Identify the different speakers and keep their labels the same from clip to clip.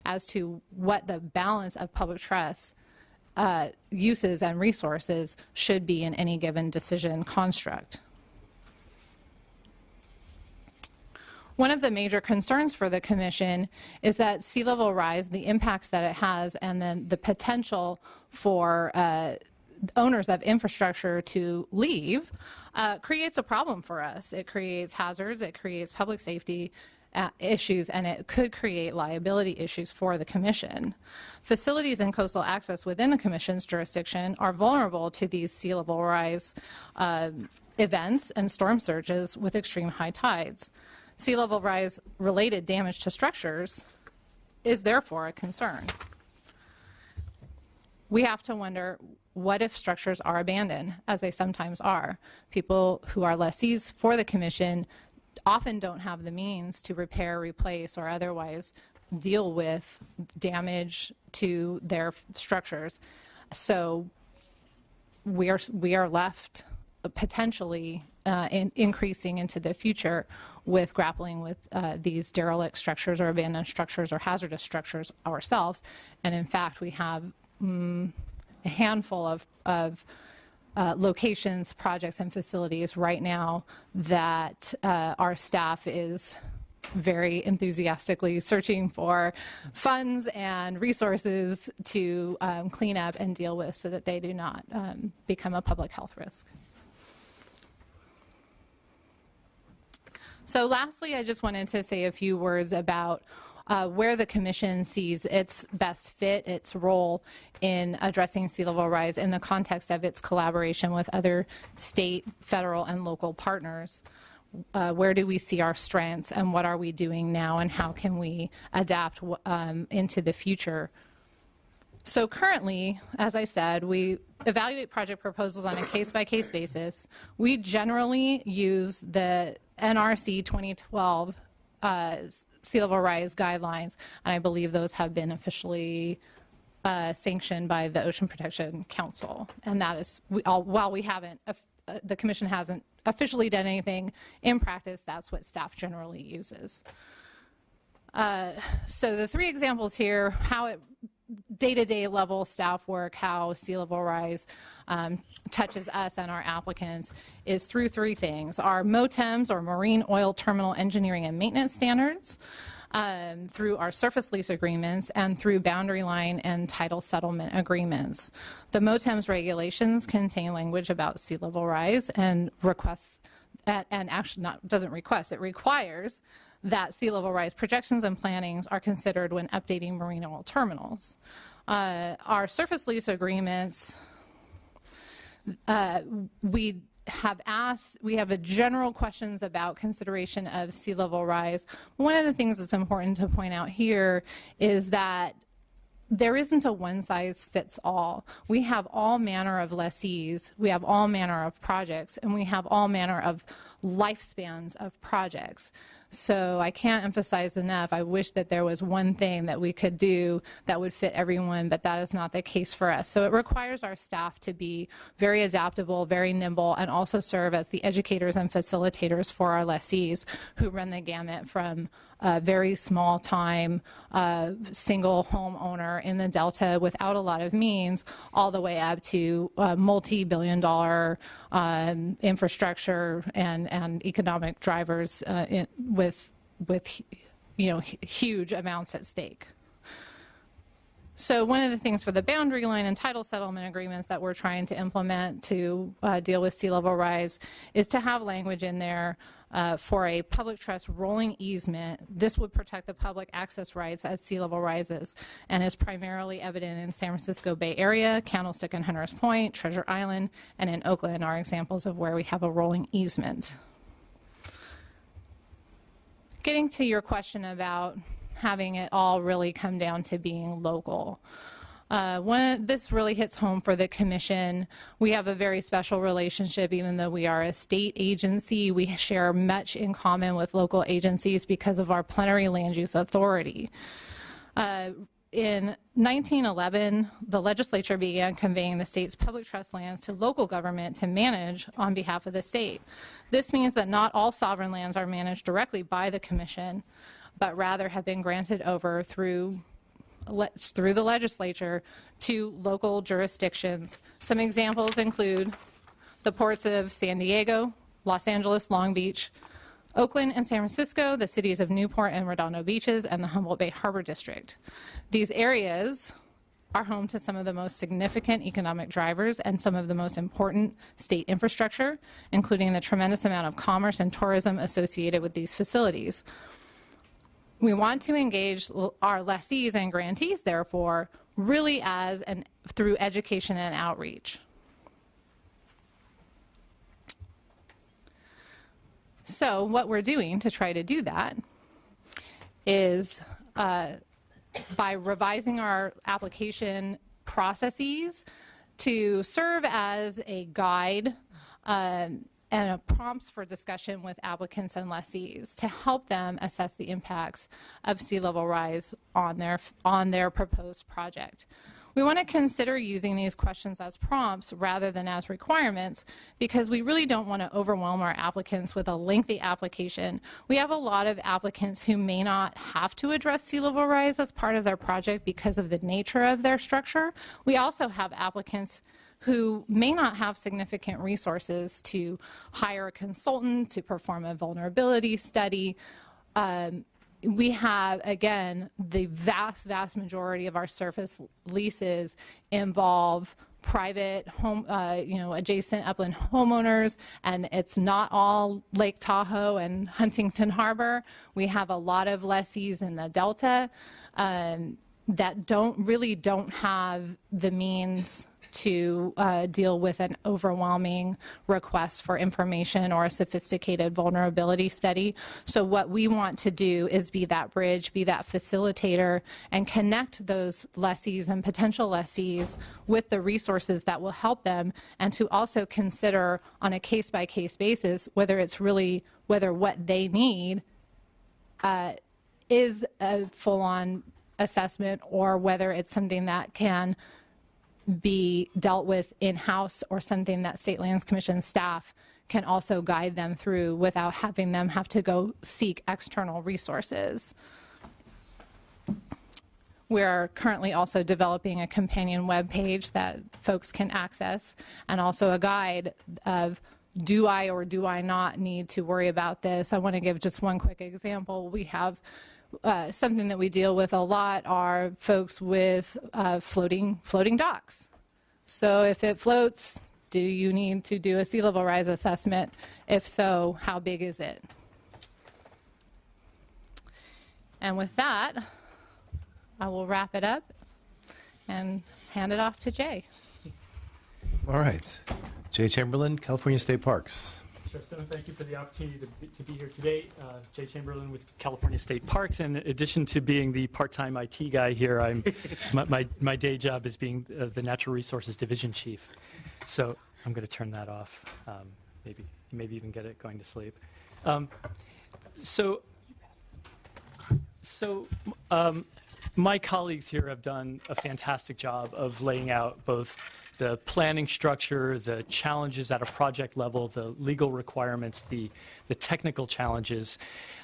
Speaker 1: as to what the balance of public trust uses and resources should be in any given decision construct. One of the major concerns for the Commission is that sea level rise, the impacts that it has, and then the potential for owners of infrastructure to leave creates a problem for us. It creates hazards, it creates public safety issues, and it could create liability issues for the Commission. Facilities and coastal access within the Commission's jurisdiction are vulnerable to these sea level rise events and storm surges with extreme high tides. Sea level rise related damage to structures is therefore a concern. We have to wonder, what if structures are abandoned, as they sometimes are? People who are lessees for the Commission often don't have the means to repair, replace, or otherwise deal with damage to their structures. So we are left potentially increasing into the future with grappling with these derelict structures or abandoned structures or hazardous structures ourselves. And in fact, we have a handful of locations, projects, and facilities right now that our staff is very enthusiastically searching for funds and resources to clean up and deal with so that they do not become a public health risk. So lastly, I just wanted to say a few words about where the Commission sees its best fit, its role in addressing sea level rise in the context of its collaboration with other state, federal, and local partners. Where do we see our strengths, and what are we doing now, and how can we adapt into the future? So currently, as I said, we evaluate project proposals on a case-by-case basis. We generally use the NRC 2012 sea level rise guidelines, and I believe those have been officially sanctioned by the Ocean Protection Council. And that is, while we haven't, the Commission hasn't officially done anything, in practice, that's what staff generally uses. So the three examples here, how it day-to-day level staff work, how sea level rise touches us and our applicants, is through three things: our MOTEMs, or Marine Oil Terminal Engineering and Maintenance Standards, through our surface lease agreements, and through boundary line and tidal settlement agreements. The MOTEMs regulations contain language about sea level rise and requests, and actually doesn't request, it requires that sea level rise projections and plannings are considered when updating marine oil terminals. Our surface lease agreements, we have a general questions about consideration of sea level rise. One of the things that's important to point out here is that there isn't a one-size-fits-all. We have all manner of lessees, we have all manner of projects, and we have all manner of lifespans of projects. So I can't emphasize enough, I wish that there was one thing that we could do that would fit everyone, but that is not the case for us. So it requires our staff to be very adaptable, very nimble, and also serve as the educators and facilitators for our lessees, who run the gamut from a very small time single homeowner in the Delta without a lot of means, all the way up to multi-billion-dollar infrastructure and economic drivers with huge amounts at stake. So one of the things for the boundary line and tidal settlement agreements that we're trying to implement to deal with sea level rise is to have language in there for a public trust rolling easement. This would protect the public access rights as sea level rises, and is primarily evident in San Francisco Bay Area, Candlestick and Hunters Point, Treasure Island, and in Oakland are examples of where we have a rolling easement. Getting to your question about having it all really come down to being local. This really hits home for the Commission. We have a very special relationship, even though we are a state agency. We share much in common with local agencies because of our plenary land use authority. In 1911, the legislature began conveying the state's public trust lands to local government to manage on behalf of the state. This means that not all sovereign lands are managed directly by the Commission, but rather have been granted over through through the legislature to local jurisdictions. Some examples include the ports of San Diego, Los Angeles, Long Beach, Oakland and San Francisco, the cities of Newport and Redondo Beaches, and the Humboldt Bay Harbor District. These areas are home to some of the most significant economic drivers and some of the most important state infrastructure, including the tremendous amount of commerce and tourism associated with these facilities. We want to engage our lessees and grantees, therefore, really through education and outreach. So what we're doing to try to do that is by revising our application processes to serve as a guide and prompts for discussion with applicants and lessees to help them assess the impacts of sea level rise on their proposed project. We want to consider using these questions as prompts rather than as requirements because we really don't want to overwhelm our applicants with a lengthy application. We have a lot of applicants who may not have to address sea level rise as part of their project because of the nature of their structure. We also have applicants who may not have significant resources to hire a consultant to perform a vulnerability study. We have, again, the vast majority of our surface leases involve private home, adjacent upland homeowners, and it's not all Lake Tahoe and Huntington Harbor. We have a lot of lessees in the Delta that don't have the means to deal with an overwhelming request for information or a sophisticated vulnerability study. So what we want to do is be that bridge, be that facilitator, and connect those lessees and potential lessees with the resources that will help them, and to also consider on a case-by-case basis whether what they need is a full-on assessment or whether it's something that can be dealt with in-house or something that State Lands Commission staff can also guide them through without having them have to go seek external resources. We're currently also developing a companion web page that folks can access, and also a guide of do I or do I not need to worry about this. I want to give just one quick example. We have something that we deal with a lot are folks with floating docks. So if it floats, do you need to do a sea level rise assessment? If so, how big is it? And with that, I will wrap it up and hand it off to Jay.
Speaker 2: All right. Jay Chamberlain, California State Parks.
Speaker 3: Tristan, thank you for the opportunity to be here today. Jay Chamberlain with California State Parks. In addition to being the part-time IT guy here, my day job is being the Natural Resources Division Chief. So I'm going to turn that off, maybe even get it going to sleep. My colleagues here have done a fantastic job of laying out both the planning structure, the challenges at a project level, the legal requirements, the technical challenges,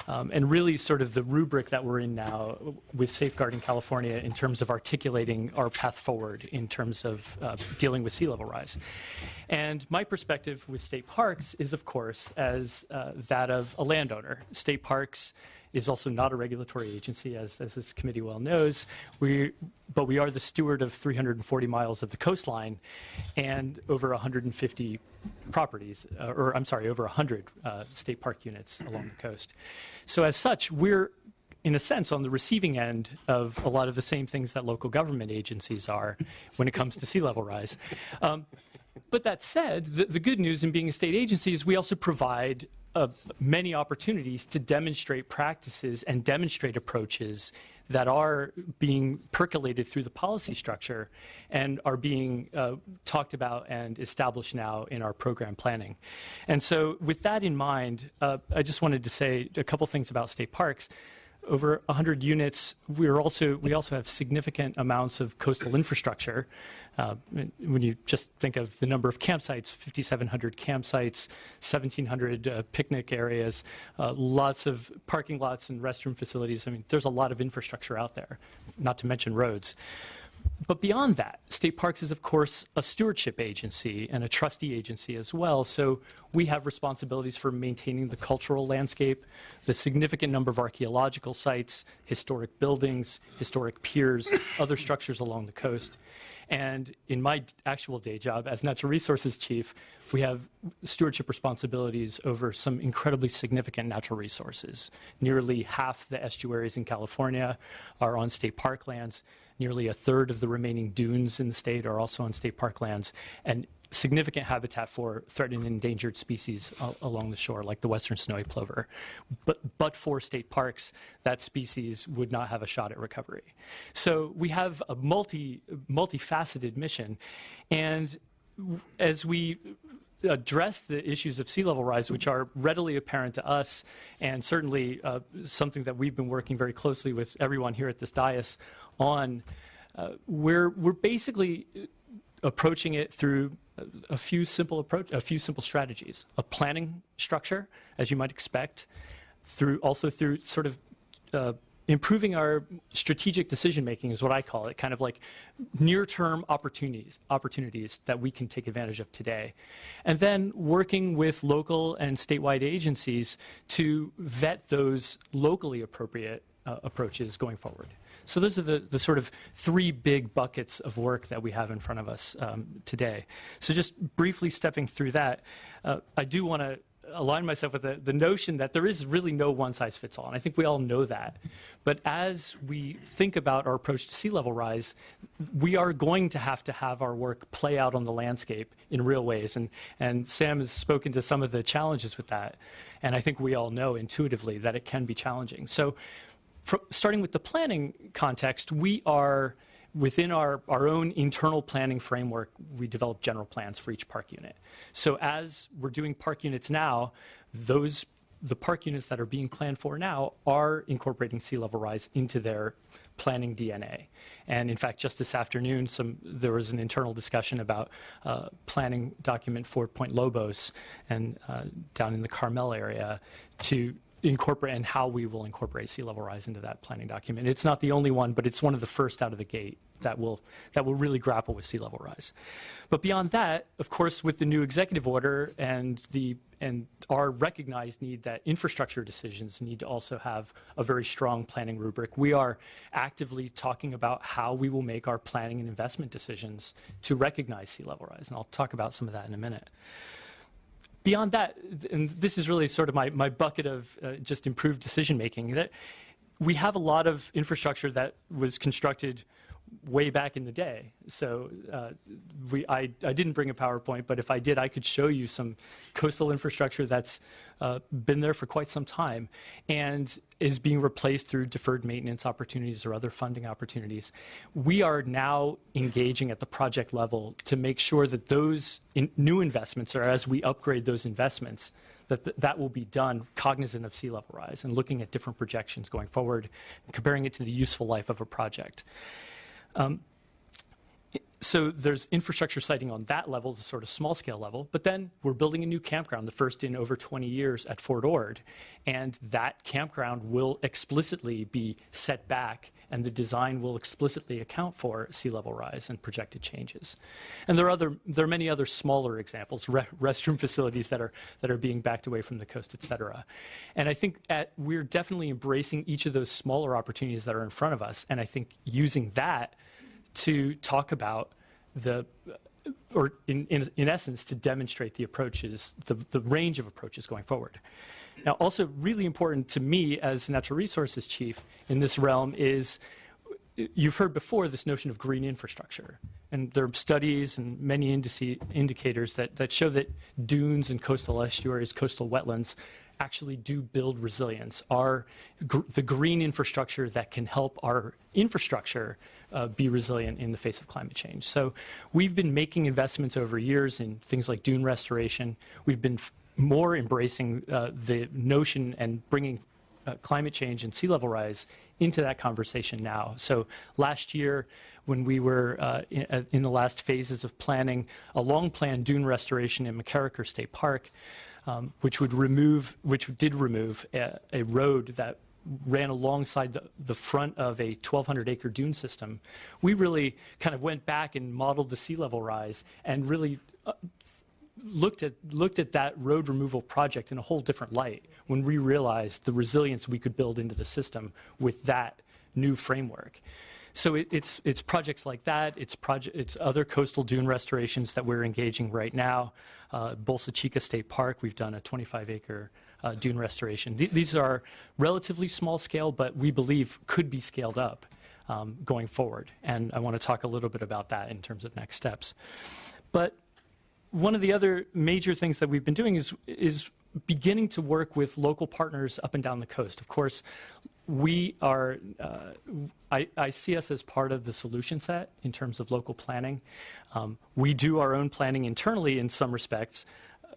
Speaker 3: and really sort of the rubric that we're in now with Safeguarding California in terms of articulating our path forward in terms of dealing with sea level rise. And my perspective with state parks is, of course, as that of a landowner. State parks is also not a regulatory agency, as this committee well knows. But we are the steward of 340 miles of the coastline and over 150 properties, over 100 state park units along the coast. So as such, we're, in a sense, on the receiving end of a lot of the same things that local government agencies are when it comes to sea level rise. But that said, the good news in being a state agency is we also provide many opportunities to demonstrate practices and demonstrate approaches that are being percolated through the policy structure and are being talked about and established now in our program planning. And so with that in mind, I just wanted to say a couple things about state parks. over 100 units. We also have significant amounts of coastal infrastructure. When you just think of the number of campsites, 5,700 campsites, 1,700 picnic areas, lots of parking lots and restroom facilities. I mean, there's a lot of infrastructure out there, not to mention roads. But beyond that, State Parks is, of course, a stewardship agency and a trustee agency as well. So we have responsibilities for maintaining the cultural landscape, the significant number of archaeological sites, historic buildings, historic piers, other structures along the coast. And in my actual day job as Natural Resources Chief, we have stewardship responsibilities over some incredibly significant natural resources. Nearly half the estuaries in California are on state park lands. Nearly a third of the remaining dunes in the state are also on state park lands. And significant habitat for threatened and endangered species along the shore, like the western snowy plover. But for state parks, that species would not have a shot at recovery. So we have a multifaceted mission. And as we address the issues of sea level rise, which are readily apparent to us, and certainly something that we've been working very closely with everyone here at this dais on, we're basically approaching it through a few simple strategies. A planning structure, as you might expect, through sort of improving our strategic decision making is what I call it, kind of like near-term opportunities that we can take advantage of today. And then working with local and statewide agencies to vet those locally appropriate approaches going forward. So those are the sort of three big buckets of work that we have in front of us today. So just briefly stepping through that, I do want to align myself with the notion that there is really no one-size-fits-all, and I think we all know that. But as we think about our approach to sea level rise, we are going to have our work play out on the landscape in real ways, and Sam has spoken to some of the challenges with that, and I think we all know intuitively that it can be challenging. So starting with the planning context, we are within our own internal planning framework, we develop general plans for each park unit. So as we're doing park units now, the park units that are being planned for now are incorporating sea level rise into their planning DNA. And in fact, just this afternoon, there was an internal discussion about planning document for Point Lobos and down in the Carmel area to incorporate, and how we will incorporate sea level rise into that planning document. It's not the only one, but it's one of the first out of the gate that will really grapple with sea level rise. But beyond that, of course, with the new executive order and our recognized need that infrastructure decisions need to also have a very strong planning rubric, we are actively talking about how we will make our planning and investment decisions to recognize sea level rise. And I'll talk about some of that in a minute. Beyond that, and this is really sort of my bucket of just improved decision making, that we have a lot of infrastructure that was constructed way back in the day. So I didn't bring a PowerPoint, but if I did, I could show you some coastal infrastructure that's been there for quite some time and is being replaced through deferred maintenance opportunities or other funding opportunities. We are now engaging at the project level to make sure that those new investments, or as we upgrade those investments, that will be done cognizant of sea level rise and looking at different projections going forward and comparing it to the useful life of a project. So there's infrastructure siting on that level, the sort of small scale level, but then we're building a new campground, the first in over 20 years at Fort Ord, and that campground will explicitly be set back, and the design will explicitly account for sea level rise and projected changes. And there are many other smaller examples, restroom facilities that are being backed away from the coast, et cetera. And I think we're definitely embracing each of those smaller opportunities that are in front of us, and I think using that to talk about or in essence, to demonstrate the approaches, the range of approaches going forward. Now, also really important to me as Natural Resources Chief in this realm is, you've heard before this notion of green infrastructure. And there are studies and many indicators that show that dunes and coastal estuaries, coastal wetlands, actually do build resilience, are the green infrastructure that can help our infrastructure be resilient in the face of climate change. So we've been making investments over years in things like dune restoration. We've been more embracing the notion and bringing climate change and sea level rise into that conversation now. So last year, when we were in the last phases of planning a long-planned dune restoration in McCarricker State Park, which did remove a road that ran alongside the front of a 1,200-acre dune system, we really kind of went back and modeled the sea level rise and really looked at that road removal project in a whole different light when we realized the resilience we could build into the system with that new framework. So it's projects like that. It's other coastal dune restorations that we're engaging right now. Bolsa Chica State Park, we've done a 25-acre dune restoration. These are relatively small scale, but we believe could be scaled up going forward. And I want to talk a little bit about that in terms of next steps. But one of the other major things that we've been doing is beginning to work with local partners up and down the coast. Of course, we are, I see us as part of the solution set in terms of local planning. We do our own planning internally in some respects,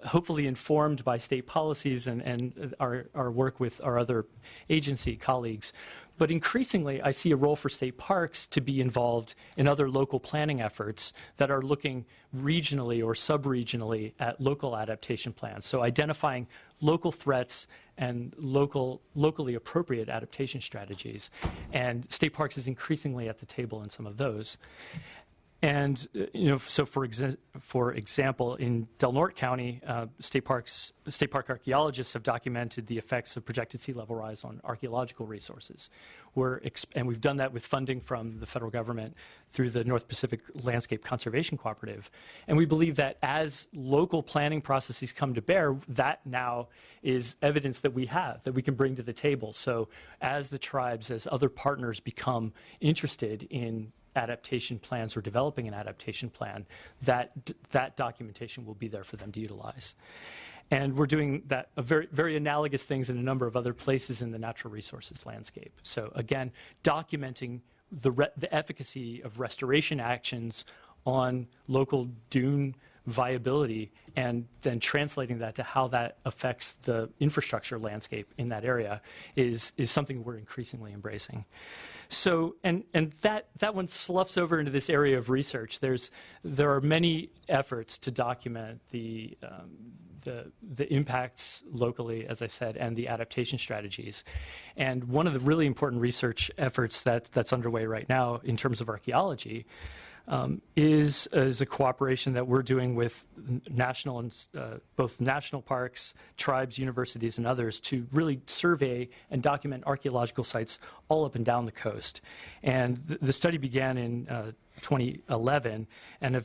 Speaker 3: hopefully informed by state policies and our work with our other agency colleagues. But increasingly, I see a role for state parks to be involved in other local planning efforts that are looking regionally or sub-regionally at local adaptation plans. So identifying local threats and locally appropriate adaptation strategies. And state parks is increasingly at the table in some of those. And so for example, in Del Norte County, state park archaeologists have documented the effects of projected sea level rise on archaeological resources. And we've done that with funding from the federal government through the North Pacific Landscape Conservation Cooperative. And we believe that as local planning processes come to bear, that now is evidence that we have, that we can bring to the table. So as the tribes, as other partners become interested in adaptation plans or developing an adaptation plan, that documentation will be there for them to utilize. And we're doing that very, very analogous things in a number of other places in the natural resources landscape. So again, documenting the efficacy of restoration actions on local dune viability and then translating that to how that affects the infrastructure landscape in that area is something we're increasingly embracing. So, and that one sloughs over into this area of research. There are many efforts to document the impacts locally, as I said, and the adaptation strategies. And one of the really important research efforts that's underway right now in terms of archaeology is a cooperation that we're doing with national and both national parks, tribes, universities, and others to really survey and document archaeological sites all up and down the coast. And the study began in 2011 and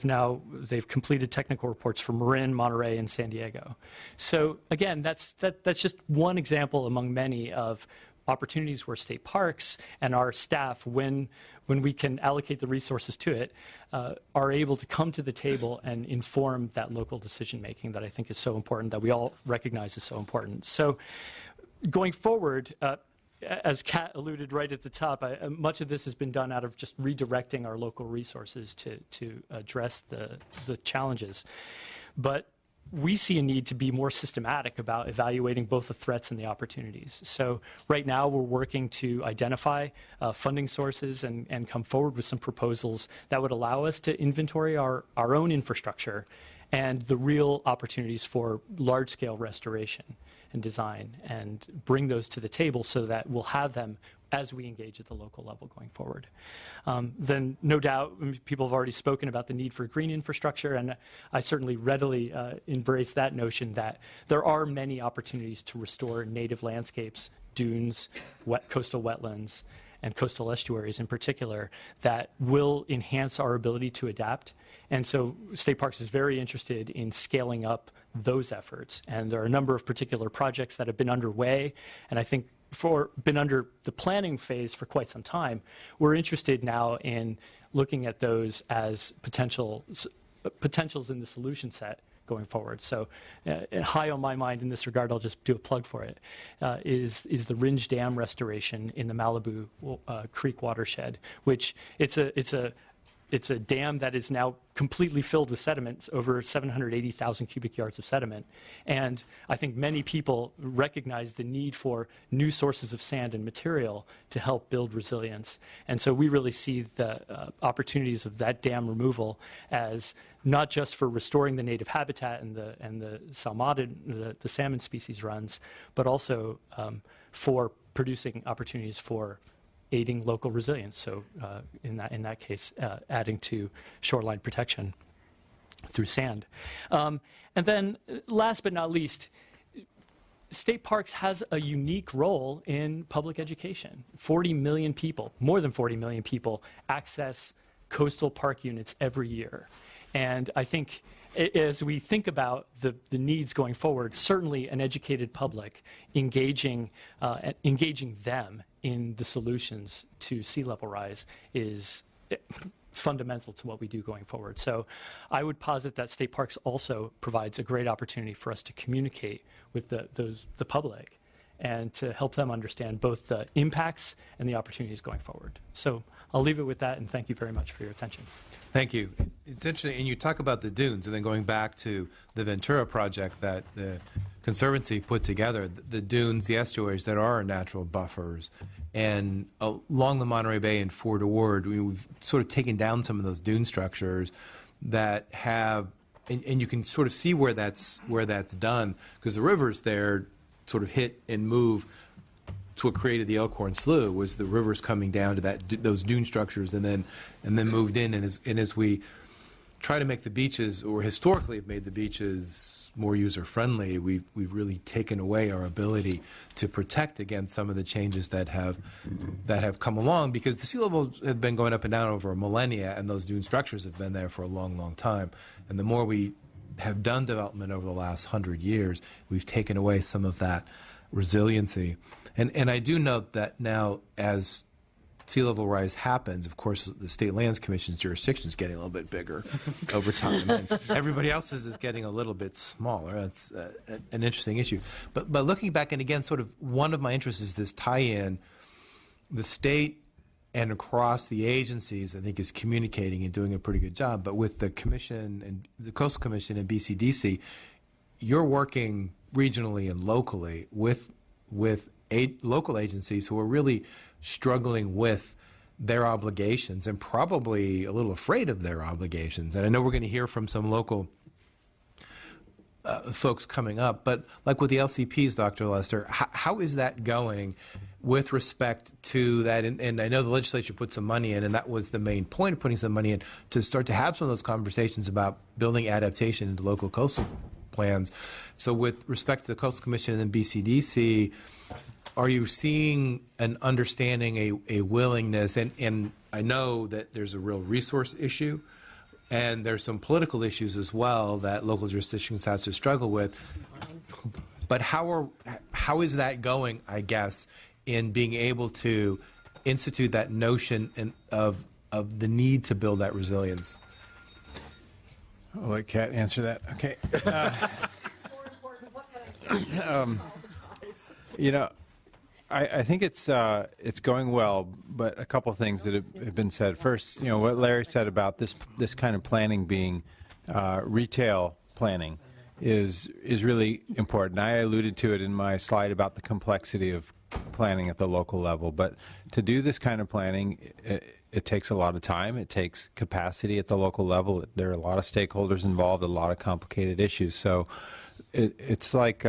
Speaker 3: they've completed technical reports for Marin, Monterey, and San Diego. So again, that's just one example among many of opportunities where state parks and our staff, when we can allocate the resources to it, are able to come to the table and inform that local decision making that I think is so important, that we all recognize is so important. So going forward, as Kat alluded right at the top, much of this has been done out of just redirecting our local resources to address the challenges. But we see a need to be more systematic about evaluating both the threats and the opportunities. So right now we're working to identify funding sources and come forward with some proposals that would allow us to inventory our own infrastructure and the real opportunities for large-scale restoration and design and bring those to the table so that we'll have them as we engage at the local level going forward. Then no doubt people have already spoken about the need for green infrastructure, and I certainly readily embrace that notion that there are many opportunities to restore native landscapes, dunes, coastal wetlands, and coastal estuaries in particular that will enhance our ability to adapt. And so State Parks is very interested in scaling up those efforts. And there are a number of particular projects that have been underway, and I think been under the planning phase for quite some time. We're interested now in looking at those as potentials in the solution set going forward. So high on my mind in this regard, I'll just do a plug for it, is the Ringe Dam restoration in the Malibu Creek watershed, which it's a it's a dam that is now completely filled with sediments, over 780,000 cubic yards of sediment. And I think many people recognize the need for new sources of sand and material to help build resilience. And so we really see the opportunities of that dam removal as not just for restoring the native habitat and the salmon, the salmon species runs, but also for producing opportunities for aiding local resilience. So in that case, adding to shoreline protection through sand. And then last but not least, state parks has a unique role in public education. 40 million people, more than 40 million people, access coastal park units every year. And I think as we think about the needs going forward, certainly an educated public engaging them in the solutions to sea level rise is fundamental to what we do going forward. So I would posit that state parks also provides a great opportunity for us to communicate with the public and to help them understand both the impacts and the opportunities going forward. So I'll leave it with that, and thank you very much for your attention.
Speaker 2: Thank you. It's interesting, and you talk about the dunes, and then going back to the Ventura project that the Conservancy put together, the dunes, the estuaries that are natural buffers. And along the Monterey Bay and Fort Ord, we've sort of taken down some of those dune structures that have, and you can sort of see where that's done, because the rivers there sort of hit and move. It's what created the Elkhorn Slough, was the rivers coming down to those dune structures and then moved in. And as we try to make the beaches, or historically have made the beaches more user-friendly, we've really taken away our ability to protect against some of the changes that have come along, because the sea levels have been going up and down over millennia, and those dune structures have been there for a long, long time. And the more we have done development over the last 100 years, we've taken away some of that resiliency. And I do note that now, as sea level rise happens, of course, the State Lands Commission's jurisdiction is getting a little bit bigger over time, and everybody else's is getting a little bit smaller. That's an interesting issue. But looking back, and again, sort of one of my interests is this tie-in. The state and across the agencies, I think, is communicating and doing a pretty good job. But with the Commission and the Coastal Commission and BCDC, you're working regionally and locally with local agencies who are really struggling with their obligations and probably a little afraid of their obligations. And I know we're going to hear from some local folks coming up, but like with the LCPs, Dr. Lester, how is that going with respect to that? And I know the legislature put some money in, and that was the main point of putting some money in, to start to have some of those conversations about building adaptation into local coastal plans. So with respect to the Coastal Commission and then BCDC, are you seeing an understanding, a willingness, and I know that there's a real resource issue, and there's some political issues as well that local jurisdictions have to struggle with, but how is that going, I guess, in being able to institute that notion of the need to build that resilience?
Speaker 4: I'll let Kat answer that. Okay. You know, I think it's going well, but a couple of things that have been said. First, you know, what Larry said about this kind of planning being retail planning is really important. I alluded to it in my slide about the complexity of planning at the local level, but to do this kind of planning, it takes a lot of time. It takes capacity at the local level. There are a lot of stakeholders involved, a lot of complicated issues. So it's like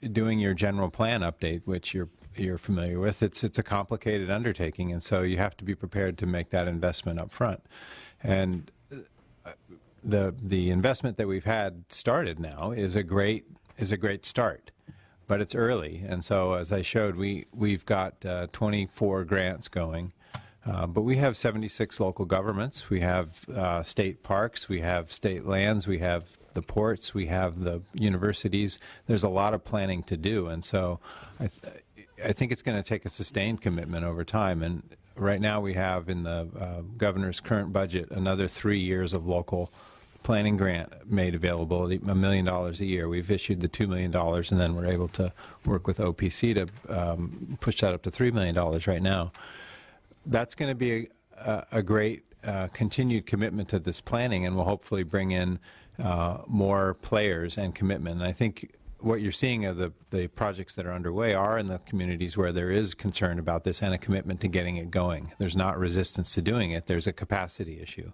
Speaker 4: doing your general plan update, which you're familiar with. It's a complicated undertaking, and so you have to be prepared to make that investment up front. And the investment that we've had started now is a great start, but it's early. And so, as I showed, we've got 24 grants going. But we have 76 local governments. We have state parks. We have state lands. We have the ports. We have the universities. There's a lot of planning to do. And so I think it's going to take a sustained commitment over time. And right now we have in the governor's current budget another 3 years of local planning grant made available, $1 million a year. We've issued the $2 million, and then we're able to work with OPC to push that up to $3 million right now. That's going to be a great continued commitment to this planning and will hopefully bring in more players and commitment. And I think what you're seeing of the projects that are underway are in the communities where there is concern about this and a commitment to getting it going. There's not resistance to doing it. There's a capacity issue.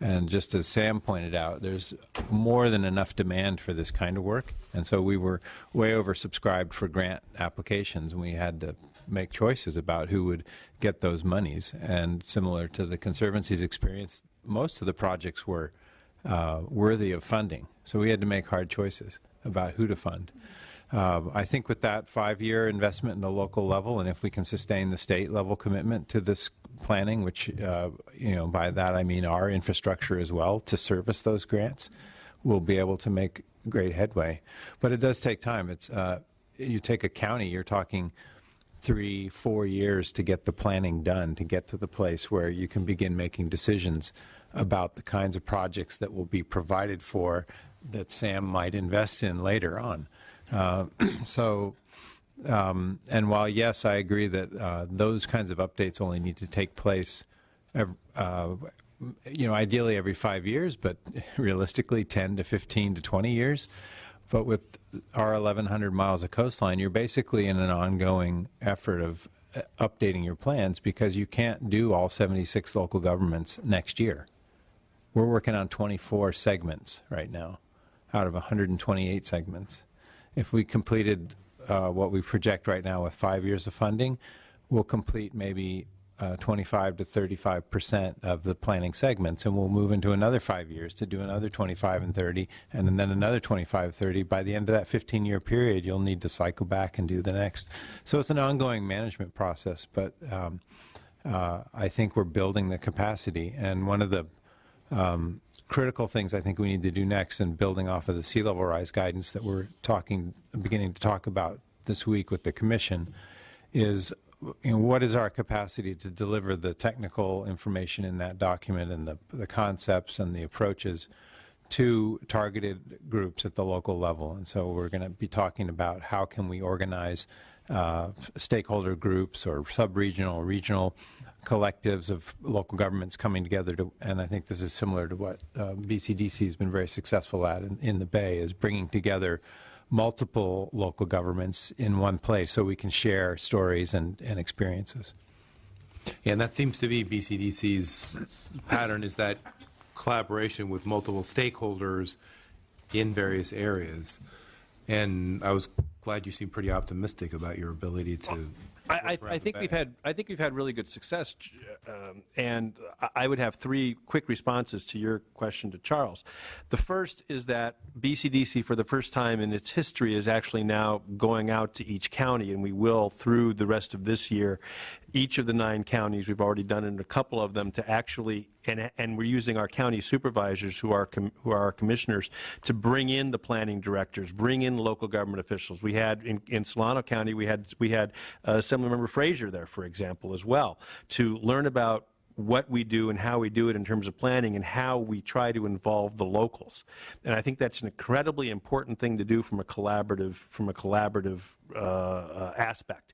Speaker 4: And just as Sam pointed out, there's more than enough demand for this kind of work. And so we were way oversubscribed for grant applications, and we had to make choices about who would get those monies. And similar to the Conservancy's experience, most of the projects were worthy of funding. So we had to make hard choices about who to fund. I think with that 5-year investment in the local level, and if we can sustain the state level commitment to this planning, which, by that I mean our infrastructure as well to service those grants, we'll be able to make great headway. But it does take time. It's you take a county, you're talking 3-4 years to get the planning done, to get to the place where you can begin making decisions about the kinds of projects that will be provided for that Sam might invest in later on. And while, yes, I agree that those kinds of updates only need to take place, ideally every 5 years, but realistically 10 to 15 to 20 years. But with our 1,100 miles of coastline, you're basically in an ongoing effort of updating your plans because you can't do all 76 local governments next year. We're working on 24 segments right now out of 128 segments. If we completed what we project right now with 5 years of funding, we'll complete maybe 25 to 35% of the planning segments, and we'll move into another 5 years to do another 25 and 30, and then another 25, 30. By the end of that 15-year period, you'll need to cycle back and do the next. So it's an ongoing management process, but I think we're building the capacity. And one of the critical things I think we need to do next, and building off of the sea level rise guidance that we're beginning to talk about this week with the Commission, is what is our capacity to deliver the technical information in that document and the concepts and the approaches to targeted groups at the local level. And so we're going to be talking about how can we organize stakeholder groups or sub-regional, regional collectives of local governments coming together to, and I think this is similar to what BCDC has been very successful at in the Bay, is bringing together multiple local governments in one place so we can share stories and experiences.
Speaker 2: Yeah, and that seems to be BCDC's pattern, is that collaboration with multiple stakeholders in various areas. And I was glad you seemed pretty optimistic about your ability to.
Speaker 5: I think we've had really good success, and I would have 3 quick responses to your question to Charles. The first is that BCDC, for the first time in its history, is actually now going out to each county, and we will through the rest of this year. Each of the 9 counties, we've already done in a couple of them, to actually, and we're using our county supervisors who are our commissioners to bring in the planning directors, bring in local government officials. We had in Solano County, we had Assemblymember Frazier there, for example, as well, to learn about what we do and how we do it in terms of planning and how we try to involve the locals. And I think that's an incredibly important thing to do from a collaborative aspect.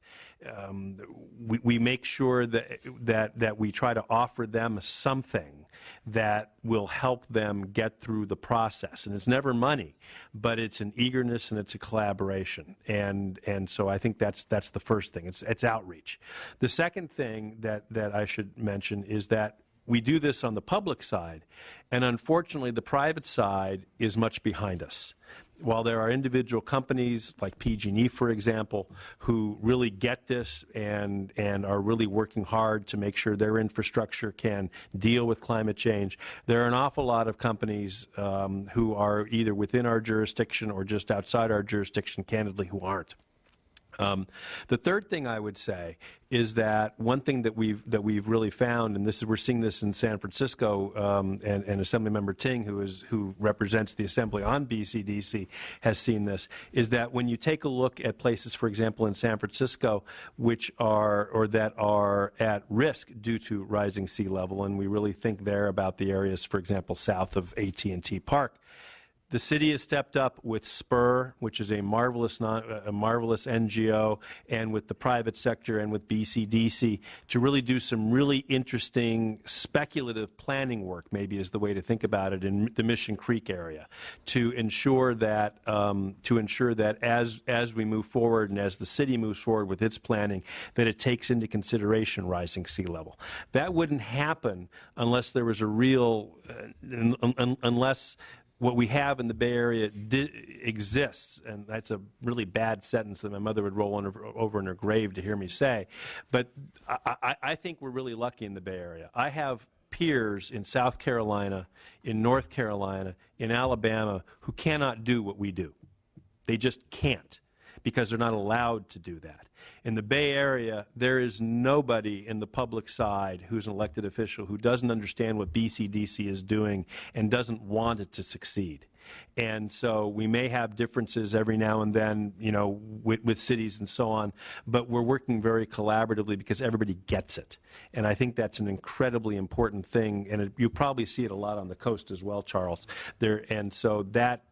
Speaker 5: We make sure that we try to offer them something that will help them get through the process. And it's never money, but it's an eagerness and it's a collaboration. And so I think that's the first thing. It's outreach. The second thing that I should mention is that we do this on the public side, and unfortunately the private side is much behind us. While there are individual companies like PG&E, for example, who really get this and are really working hard to make sure their infrastructure can deal with climate change, there are an awful lot of companies who are either within our jurisdiction or just outside our jurisdiction, candidly, who aren't. The third thing I would say is that one thing that we've really found, and we're seeing this in San Francisco, and Assemblymember Ting, who represents the Assembly on BCDC, has seen this, is that when you take a look at places, for example, in San Francisco, that are at risk due to rising sea level, and we really think there about the areas, for example, south of AT&T Park. The city has stepped up with Spur, which is a marvelous NGO, and with the private sector and with BCDC to really do some really interesting speculative planning work, maybe is the way to think about it, in the Mission Creek area, to ensure that as we move forward and as the city moves forward with its planning, that it takes into consideration rising sea level. That wouldn't happen unless there was a real, unless what we have in the Bay Area exists, and that's a really bad sentence that my mother would roll over in her grave to hear me say, but I think we're really lucky in the Bay Area. I have peers in South Carolina, in North Carolina, in Alabama who cannot do what we do. They just can't, because they're not allowed to do that. In the Bay Area, there is nobody in the public side who's an elected official who doesn't understand what BCDC is doing and doesn't want it to succeed. And so we may have differences every now and then, you know, with cities and so on, but we're working very collaboratively because everybody gets it. And I think that's an incredibly important thing, and you probably see it a lot on the coast as well, Charles. And so that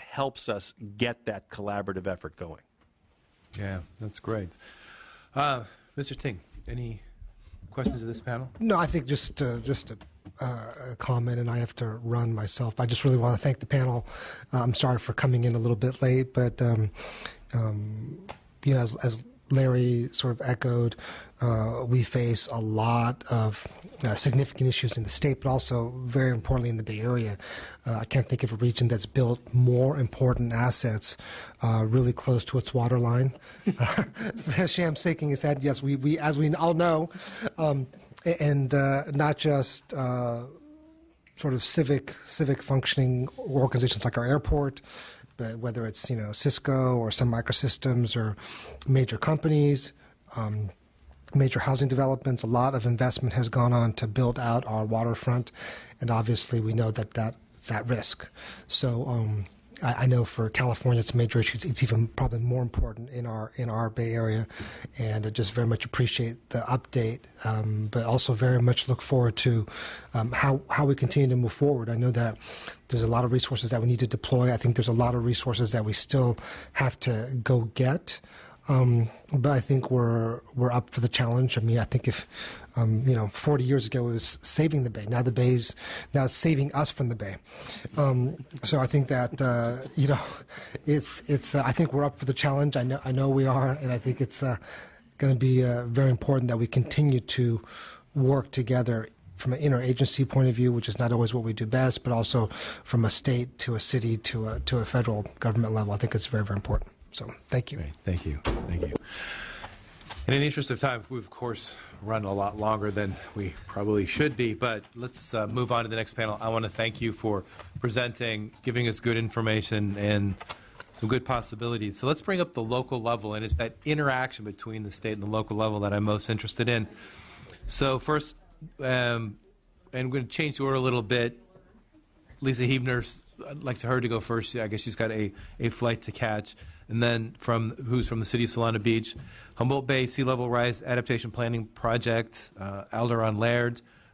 Speaker 5: helps us get that collaborative effort going.
Speaker 2: Yeah, that's great. Mr. Ting, any questions of this panel?
Speaker 6: No, I think just a comment, and I have to run myself. I just really want to thank the panel. I'm sorry for coming in a little bit late, but you know, as Larry sort of echoed, we face a lot of significant issues in the state, but also very importantly in the Bay Area. I can't think of a region that's built more important assets really close to its water line. Sham shaking his head. Yes, we as we all know, and not just sort of civic functioning organizations like our airport, but whether it's, you know, Cisco or Sun Microsystems or major companies, major housing developments. A lot of investment has gone on to build out our waterfront, and obviously we know that that's at risk. So I know for California it's a major issue. It's even probably more important in our Bay Area, and I just very much appreciate the update, but also very much look forward to how we continue to move forward. I know that there's a lot of resources that we need to deploy. I think there's a lot of resources that we still have to go get. But I think we're up for the challenge. I mean, I think if, 40 years ago it was saving the Bay. Now it's saving us from the Bay. So I think that, it's I think we're up for the challenge. I know we are, and I think it's going to be very important that we continue to work together from an interagency point of view, which is not always what we do best, but also from a state to a city to a federal government level. I think it's very, very important. So thank you.
Speaker 2: Great. Thank you. Thank you. And in the interest of time, we've, of course, run a lot longer than we probably should be, but let's move on to the next panel. I want to thank you for presenting, giving us good information and some good possibilities. So let's bring up the local level, and it's that interaction between the state and the local level that I'm most interested in. So first, and I'm going to change the order a little bit. Lisa Hebner, I'd like her to go first. I guess she's got a flight to catch. And then who's from the city of Solana Beach, Humboldt Bay Sea Level Rise Adaptation Planning Project, Alderon Laird,